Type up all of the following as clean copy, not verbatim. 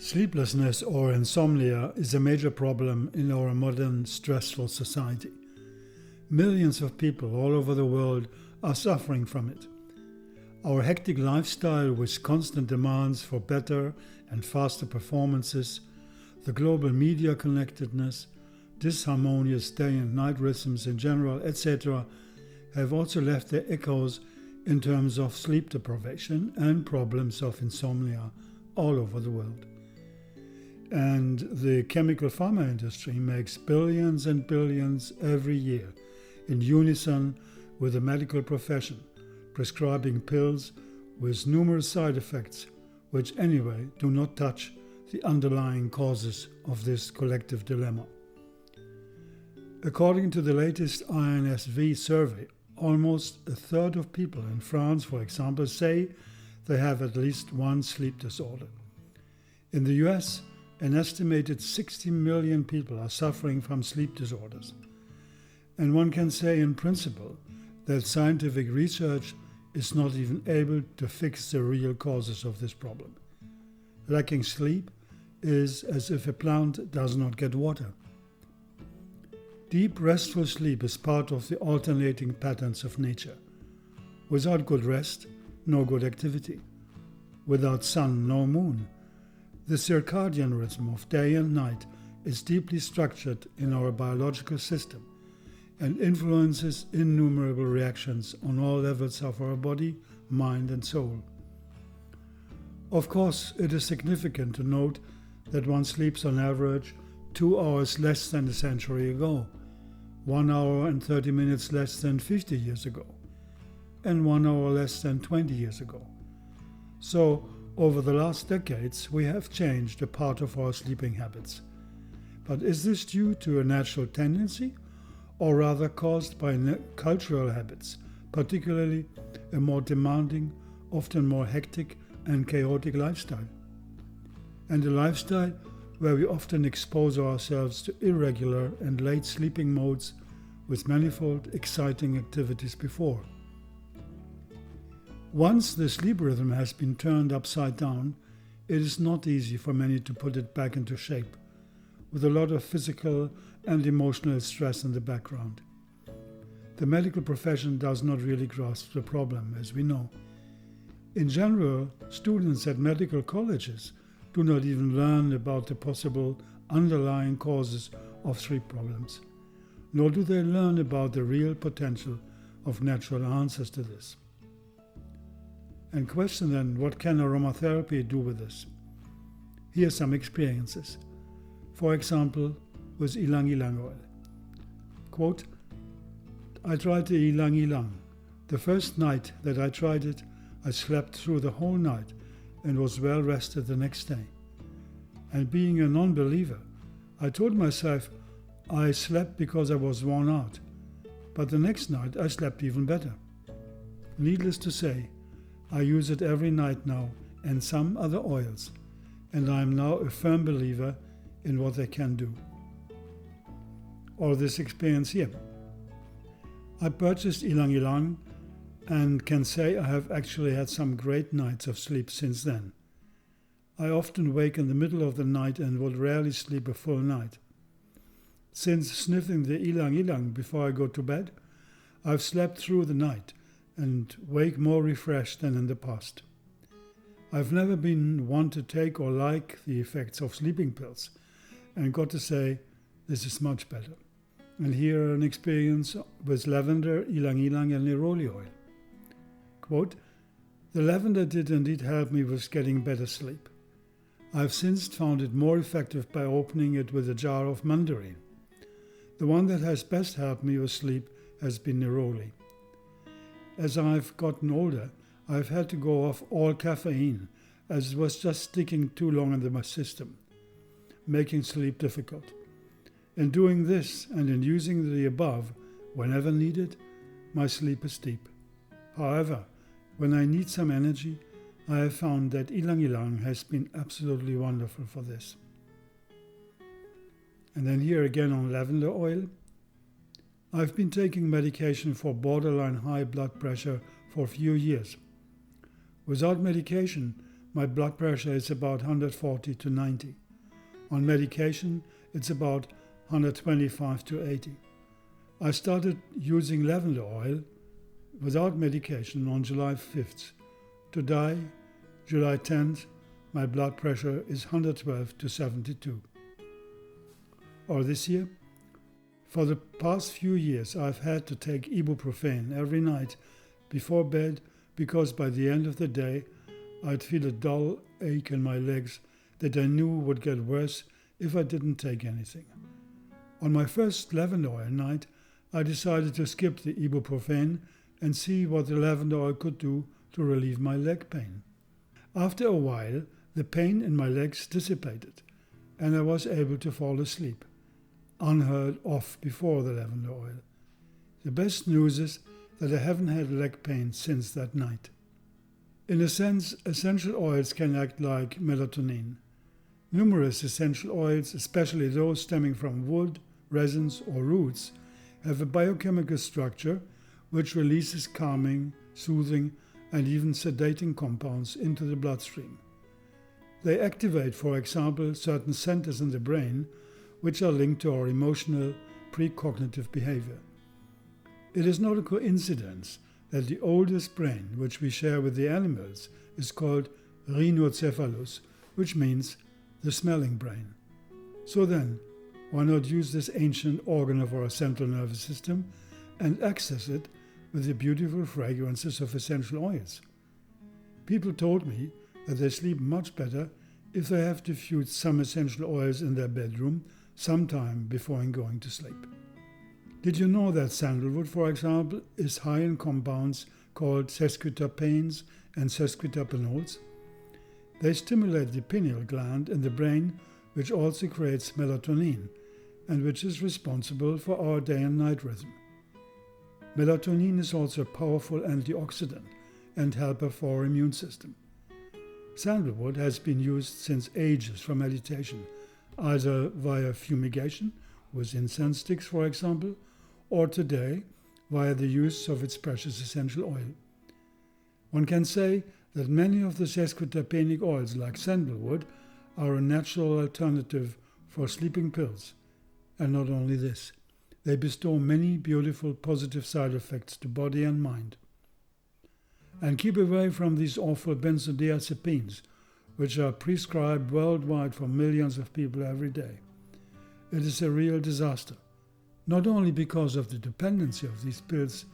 Sleeplessness or insomnia is a major problem in our modern stressful society. Millions of people all over the world are suffering from it. Our hectic lifestyle with constant demands for better and faster performances, the global media connectedness, disharmonious day and night rhythms in general, etc., have also left their echoes in terms of sleep deprivation and problems of insomnia all over the world. And the chemical pharma industry makes billions and billions every year in unison with the medical profession, prescribing pills with numerous side effects which anyway do not touch the underlying causes of this collective dilemma. According to the latest INSV survey, almost a third of people in France, for example, say they have at least one sleep disorder. In the US, an estimated 60 million people are suffering from sleep disorders. And one can say in principle that scientific research is not even able to fix the real causes of this problem. Lacking sleep is as if a plant does not get water. Deep, restful sleep is part of the alternating patterns of nature. Without good rest, no good activity. Without sun, no moon. The circadian rhythm of day and night is deeply structured in our biological system and influences innumerable reactions on all levels of our body, mind and soul. Of course, it is significant to note that one sleeps on average 2 hours less than a century ago, 1 hour and 30 minutes less than 50 years ago, and 1 hour less than 20 years ago. So, over the last decades, we have changed a part of our sleeping habits. But is this due to a natural tendency, or rather caused by cultural habits, particularly a more demanding, often more hectic and chaotic lifestyle? And a lifestyle where we often expose ourselves to irregular and late sleeping modes with manifold exciting activities before. Once the sleep rhythm has been turned upside down, it is not easy for many to put it back into shape, with a lot of physical and emotional stress in the background. The medical profession does not really grasp the problem, as we know. In general, students at medical colleges do not even learn about the possible underlying causes of sleep problems, nor do they learn about the real potential of natural answers to this. And question then, what can aromatherapy do with this? Here are some experiences. For example, with ylang ylang oil. Quote, I tried the ylang ylang. The first night that I tried it, I slept through the whole night and was well rested the next day. And being a non-believer, I told myself I slept because I was worn out. But the next night I slept even better. Needless to say, I use it every night now and some other oils, and I am now a firm believer in what they can do. Or this experience here. I purchased ylang ylang and can say I have actually had some great nights of sleep since then. I often wake in the middle of the night and would rarely sleep a full night. Since sniffing the ylang ylang before I go to bed, I've slept through the night and wake more refreshed than in the past. I've never been one to take or like the effects of sleeping pills, and got to say, this is much better. And here an experience with lavender, ylang ylang and neroli oil. Quote, the lavender did indeed help me with getting better sleep. I've since found it more effective by opening it with a jar of mandarin. The one that has best helped me with sleep has been neroli. As I've gotten older, I've had to go off all caffeine, as it was just sticking too long in my system, making sleep difficult. In doing this and in using the above, whenever needed, my sleep is deep. However, when I need some energy, I have found that ylang ylang has been absolutely wonderful for this. And then here again on lavender oil. I've been taking medication for borderline high blood pressure for a few years. Without medication, my blood pressure is about 140 to 90. On medication, it's about 125 to 80. I started using lavender oil without medication on July 5th. Today, July 10th, my blood pressure is 112 to 72. Or this year, for the past few years, I've had to take ibuprofen every night before bed because by the end of the day, I'd feel a dull ache in my legs that I knew would get worse if I didn't take anything. On my first lavender oil night, I decided to skip the ibuprofen and see what the lavender oil could do to relieve my leg pain. After a while, the pain in my legs dissipated, and I was able to fall asleep, unheard of before the lavender oil. The best news is that I haven't had leg pain since that night. In a sense, essential oils can act like melatonin. Numerous essential oils, especially those stemming from wood, resins, or roots, have a biochemical structure which releases calming, soothing, and even sedating compounds into the bloodstream. They activate, for example, certain centers in the brain which are linked to our emotional, precognitive behavior. It is not a coincidence that the oldest brain which we share with the animals is called rhinocephalus, which means the smelling brain. So then, why not use this ancient organ of our central nervous system and access it with the beautiful fragrances of essential oils? People told me that they sleep much better if they have diffused some essential oils in their bedroom sometime before going to sleep. Did you know that sandalwood, for example, is high in compounds called sesquiterpenes and sesquiterpenols? They stimulate the pineal gland in the brain, which also creates melatonin, and which is responsible for our day and night rhythm. Melatonin is also a powerful antioxidant and helper for our immune system. Sandalwood has been used since ages for meditation, either via fumigation, with incense sticks for example, or today via the use of its precious essential oil. One can say that many of the sesquiterpenic oils like sandalwood are a natural alternative for sleeping pills. And not only this, they bestow many beautiful positive side effects to body and mind. And keep away from these awful benzodiazepines, which are prescribed worldwide for millions of people every day. It is a real disaster, not only because of the dependency of these pills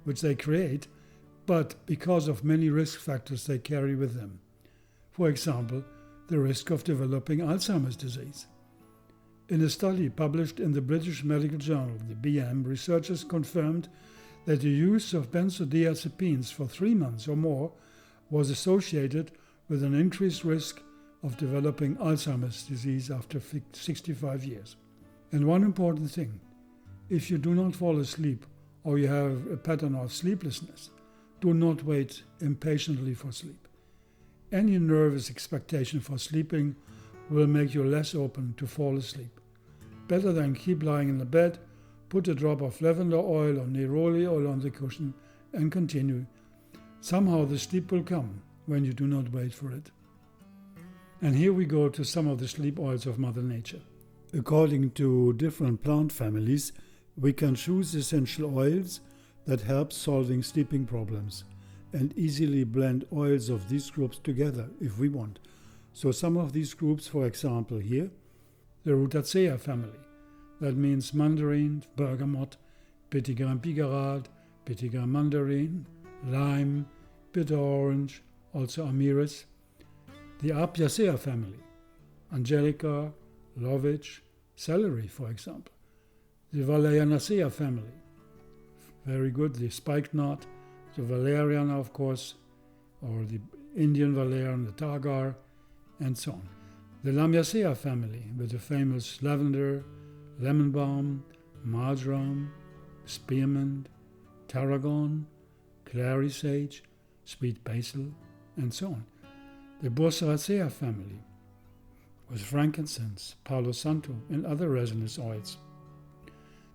which they create, but because of many risk factors they carry with them. For example, the risk of developing Alzheimer's disease. In a study published in the British Medical Journal, the BM, researchers confirmed that the use of benzodiazepines for 3 months or more was associated with an increased risk of developing Alzheimer's disease after 65 years. And one important thing, if you do not fall asleep or you have a pattern of sleeplessness, do not wait impatiently for sleep. Any nervous expectation for sleeping will make you less open to fall asleep. Better than keep lying in the bed, put a drop of lavender oil or neroli oil on the cushion and continue. Somehow the sleep will come when you do not wait for it. And here we go to some of the sleep oils of Mother Nature. According to different plant families, we can choose essential oils that help solving sleeping problems and easily blend oils of these groups together if we want. So some of these groups, for example here, the Rutacea family. That means mandarin, bergamot, petitgrain picarade, petitgrain mandarin, lime, bitter orange, also amiris. The Apiacea family, angelica, lovage, celery, for example. The Valerianacea family, very good, the spikenard, the valeriana, of course, or the Indian valerian, the targar, and so on. The Lamiacea family, with the famous lavender, lemon balm, marjoram, spearmint, tarragon, clary sage, sweet basil, and so on. The Bursaracea family, with frankincense, palo santo, and other resinous oils.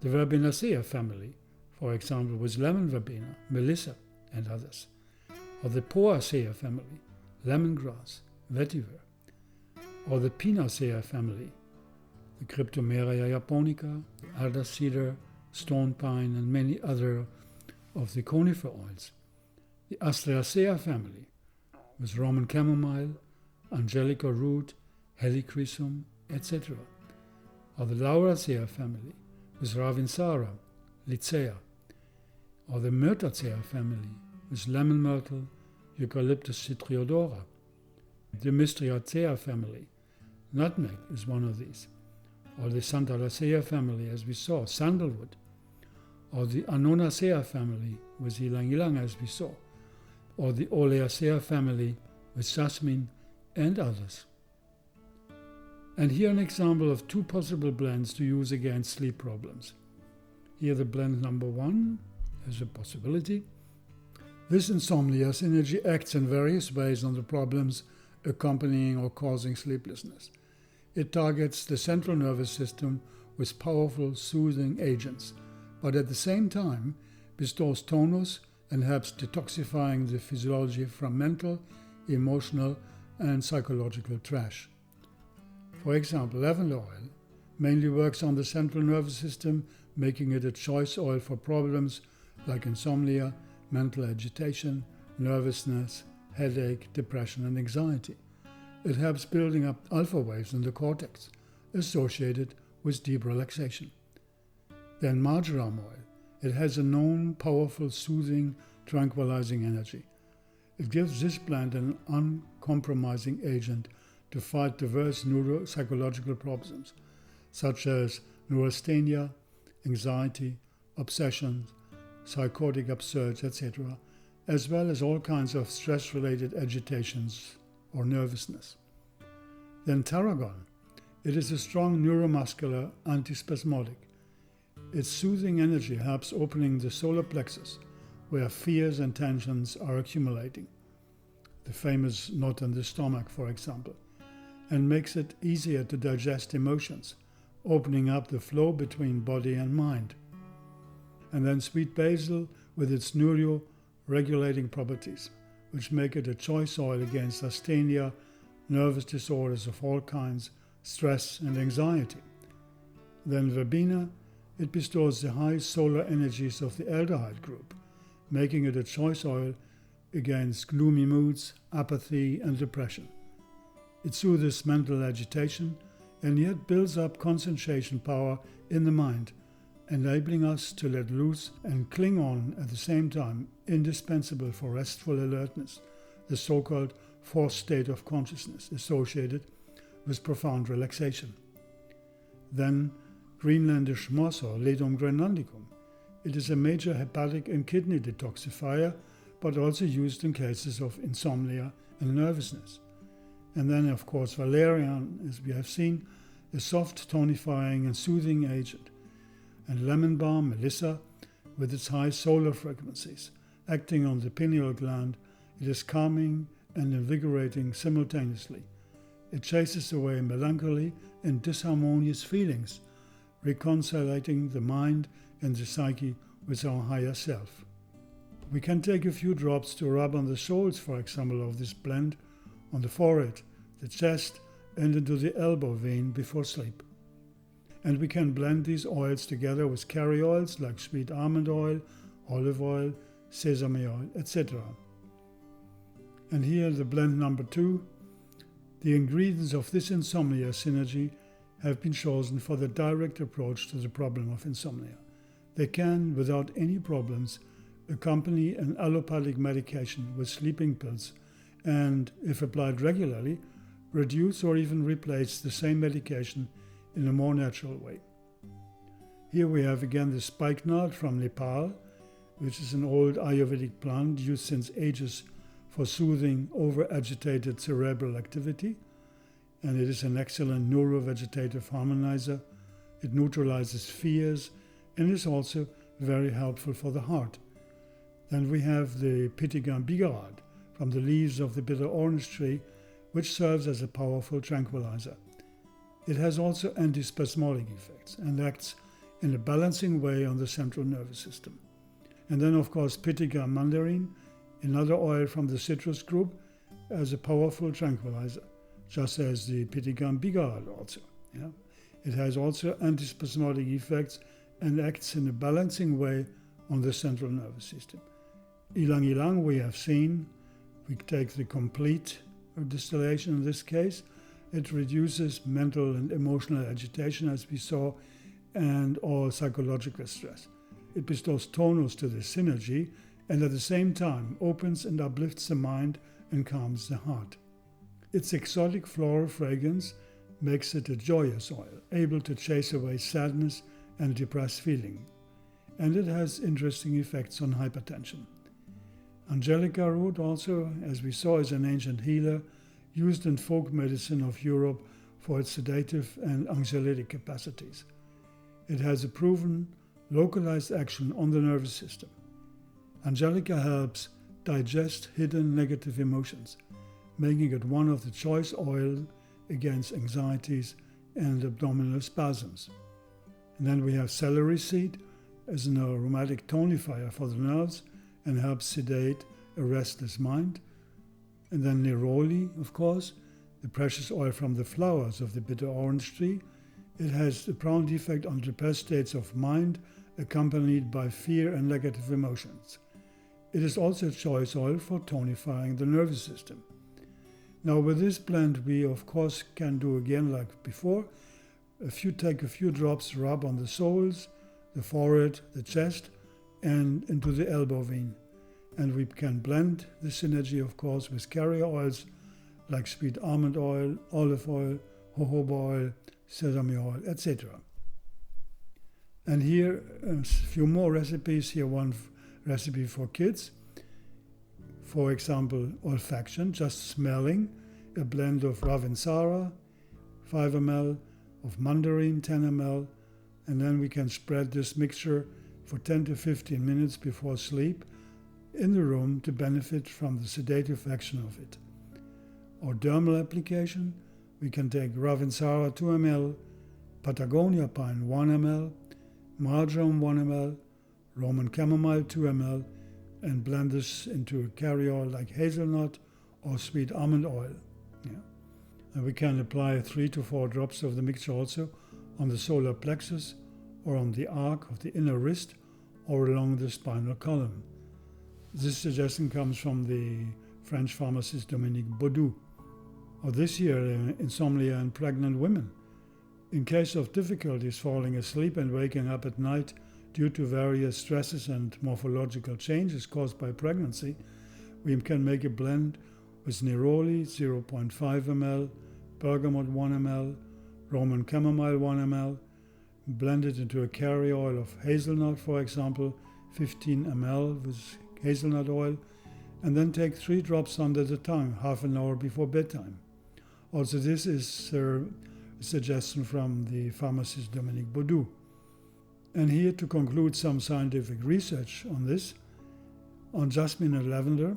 The Verbinacea family, for example, with lemon verbena, melissa, and others. Or the Poacea family, lemongrass, vetiver. Or the Pinacea family, the Cryptomeria japonica, alder cedar, stone pine, and many other of the conifer oils. The Asteraceae family, with Roman chamomile, angelica root, helichrysum, etc. Or the Lauracea family, with Ravinsara, Lycea. Or the Myrtacea family, with lemon myrtle, Eucalyptus citriodora. The Mystriacea family, nutmeg is one of these. Or the Santalacea family, as we saw, sandalwood. Or the Annonacea family, with ylang ylang, as we saw. Or the Oleacea family, with jasmine and others. And here an example of two possible blends to use against sleep problems. Here the blend number 1 is a possibility. This insomnia synergy acts in various ways on the problems accompanying or causing sleeplessness. It targets the central nervous system with powerful soothing agents, but at the same time bestows tonus and helps detoxifying the physiology from mental, emotional, and psychological trash. For example, lavender oil mainly works on the central nervous system, making it a choice oil for problems like insomnia, mental agitation, nervousness, headache, depression, and anxiety. It helps building up alpha waves in the cortex, associated with deep relaxation. Then marjoram oil. It has a known powerful soothing, tranquilizing energy. It gives this plant an uncompromising agent to fight diverse neuropsychological problems, such as neurasthenia, anxiety, obsessions, psychotic upsurge, etc., as well as all kinds of stress-related agitations or nervousness. Then tarragon. It is a strong neuromuscular antispasmodic. Its soothing energy helps opening the solar plexus, where fears and tensions are accumulating, the famous knot in the stomach, for example, and makes it easier to digest emotions, opening up the flow between body and mind. And then sweet basil with its neuro-regulating properties, which make it a choice oil against asthenia, nervous disorders of all kinds, stress and anxiety. Then verbena, it bestows the high solar energies of the aldehyde group, making it a choice oil against gloomy moods, apathy and depression. It soothes mental agitation and yet builds up concentration power in the mind, enabling us to let loose and cling on at the same time, indispensable for restful alertness, the so-called fourth state of consciousness associated with profound relaxation. Then Greenlandish moss or Ledum groenlandicum. It is a major hepatic and kidney detoxifier, but also used in cases of insomnia and nervousness. And then, of course, valerian, as we have seen, a soft tonifying and soothing agent. And lemon balm, melissa, with its high solar frequencies, acting on the pineal gland, it is calming and invigorating simultaneously. It chases away melancholy and disharmonious feelings, reconciling the mind and the psyche with our higher self. We can take a few drops to rub on the soles, for example, of this blend, on the forehead, the chest, and into the elbow vein before sleep. And we can blend these oils together with carry oils like sweet almond oil, olive oil, sesame oil, etc. And here the blend number 2. The ingredients of this insomnia synergy have been chosen for the direct approach to the problem of insomnia. They can, without any problems, accompany an allopathic medication with sleeping pills and, if applied regularly, reduce or even replace the same medication in a more natural way. Here we have again the spikenard from Nepal, which is an old Ayurvedic plant used since ages for soothing over-agitated cerebral activity, and it is an excellent neurovegetative harmonizer. It neutralizes fears and is also very helpful for the heart. Then we have the Pithiga bigarad from the leaves of the bitter orange tree, which serves as a powerful tranquilizer. It has also antispasmodic effects and acts in a balancing way on the central nervous system. And then, of course, Pithiga mandarin, another oil from the citrus group, as a powerful tranquilizer, just as the Pitigam bigal also. Yeah? It has also antispasmodic effects and acts in a balancing way on the central nervous system. Ylang ylang we have seen, we take the complete distillation in this case. It reduces mental and emotional agitation, as we saw, and all psychological stress. It bestows tonus to the synergy and at the same time opens and uplifts the mind and calms the heart. Its exotic floral fragrance makes it a joyous oil, able to chase away sadness and depressed feeling. And it has interesting effects on hypertension. Angelica root also, as we saw, is an ancient healer used in folk medicine of Europe for its sedative and anxiolytic capacities. It has a proven localized action on the nervous system. Angelica helps digest hidden negative emotions, making it one of the choice oils against anxieties and abdominal spasms. And then we have celery seed as an aromatic tonifier for the nerves and helps sedate a restless mind. And then neroli, of course, the precious oil from the flowers of the bitter orange tree. It has a profound effect on depressed states of mind accompanied by fear and negative emotions. It is also a choice oil for tonifying the nervous system. Now with this blend we of course can do again like before. Take a few drops, rub on the soles, the forehead, the chest, and into the elbow vein. And we can blend the synergy, of course, with carrier oils like sweet almond oil, olive oil, jojoba oil, sesame oil, etc. And here a few more recipes. Here one recipe for kids. For example, olfaction, just smelling, a blend of Ravinsara, 5 ml, of mandarin, 10 ml, and then we can spread this mixture for 10 to 15 minutes before sleep in the room to benefit from the sedative action of it. Or dermal application, we can take Ravinsara 2 ml, Patagonia pine 1 ml, marjoram 1 ml, Roman chamomile 2 ml, and blend this into a carrier oil like hazelnut or sweet almond oil. Yeah. And we can apply 3 to 4 drops of the mixture also on the solar plexus or on the arc of the inner wrist or along the spinal column. This suggestion comes from the French pharmacist Dominique Baudou. Or this year, insomnia in pregnant women. In case of difficulties falling asleep and waking up at night due to various stresses and morphological changes caused by pregnancy, we can make a blend with neroli 0.5 ml, bergamot 1 ml, Roman chamomile 1 ml, blend it into a carrier oil of hazelnut, for example, 15 ml with hazelnut oil, and then take 3 drops under the tongue half an hour before bedtime. Also, this is a suggestion from the pharmacist Dominique Baudou. And here to conclude some scientific research on this, on jasmine and lavender,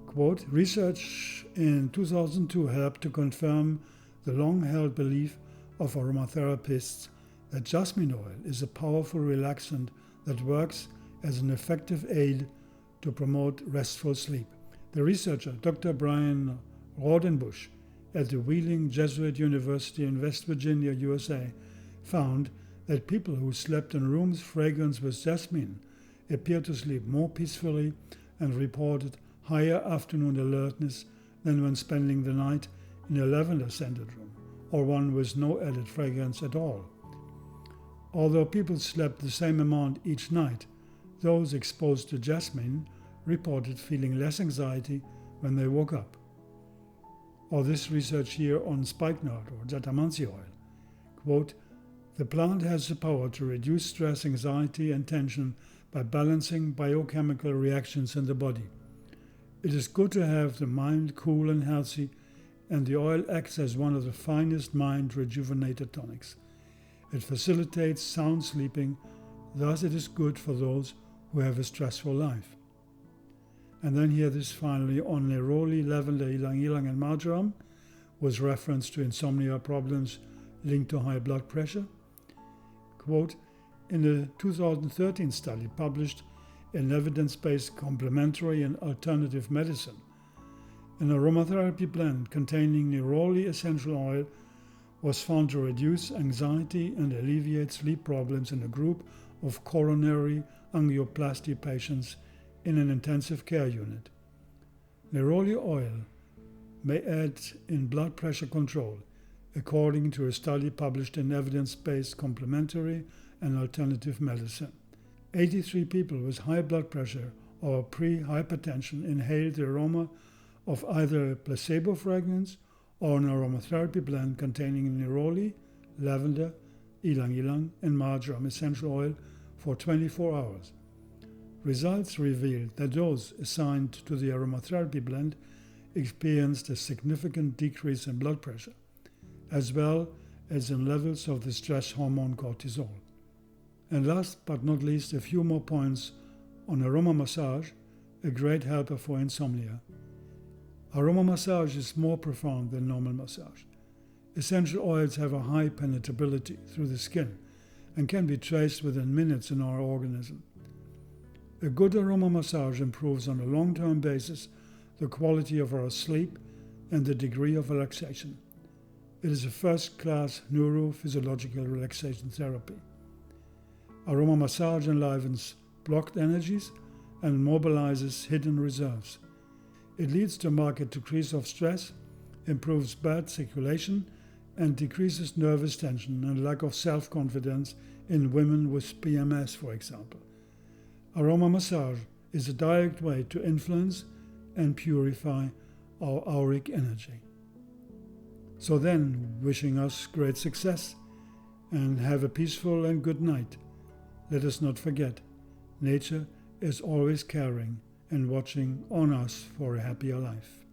quote, research in 2002 helped to confirm the long-held belief of aromatherapists that jasmine oil is a powerful relaxant that works as an effective aid to promote restful sleep. The researcher, Dr. Brian Rodenbush, at the Wheeling Jesuit University in West Virginia, USA, found that people who slept in rooms fragranced with jasmine appeared to sleep more peacefully and reported higher afternoon alertness than when spending the night in a lavender-scented room, or one with no added fragrance at all. Although people slept the same amount each night, those exposed to jasmine reported feeling less anxiety when they woke up. Or this research here on spikenard or jatamansi oil. Quote, the plant has the power to reduce stress, anxiety, and tension by balancing biochemical reactions in the body. It is good to have the mind cool and healthy, and the oil acts as one of the finest mind rejuvenator tonics. It facilitates sound sleeping, thus it is good for those who have a stressful life. And then here this finally on neroli, lavender, ylang ylang, and marjoram, with reference to insomnia problems linked to high blood pressure. Quote, in a 2013 study published in Evidence-Based Complementary and Alternative Medicine, An aromatherapy blend containing neroli essential oil was found to reduce anxiety and alleviate sleep problems in a group of coronary angioplasty patients in an intensive care unit. Neroli oil may aid in blood pressure control, according to a study published in Evidence-Based Complementary and Alternative Medicine. 83 people with high blood pressure or pre-hypertension inhaled the aroma of either a placebo fragrance or an aromatherapy blend containing neroli, lavender, ylang-ylang, and marjoram essential oil for 24 hours. Results revealed that those assigned to the aromatherapy blend experienced a significant decrease in blood pressure, as well as in levels of the stress hormone cortisol. And last but not least, a few more points on aroma massage, a great helper for insomnia. Aroma massage is more profound than normal massage. Essential oils have a high penetrability through the skin and can be traced within minutes in our organism. A good aroma massage improves on a long-term basis the quality of our sleep and the degree of relaxation. It is a first-class neurophysiological relaxation therapy. Aroma massage enlivens blocked energies and mobilizes hidden reserves. It leads to marked decrease of stress, improves blood circulation, and decreases nervous tension and lack of self-confidence in women with PMS, for example. Aroma massage is a direct way to influence and purify our auric energy. So then, wishing us great success and have a peaceful and good night. Let us not forget, nature is always caring and watching on us for a happier life.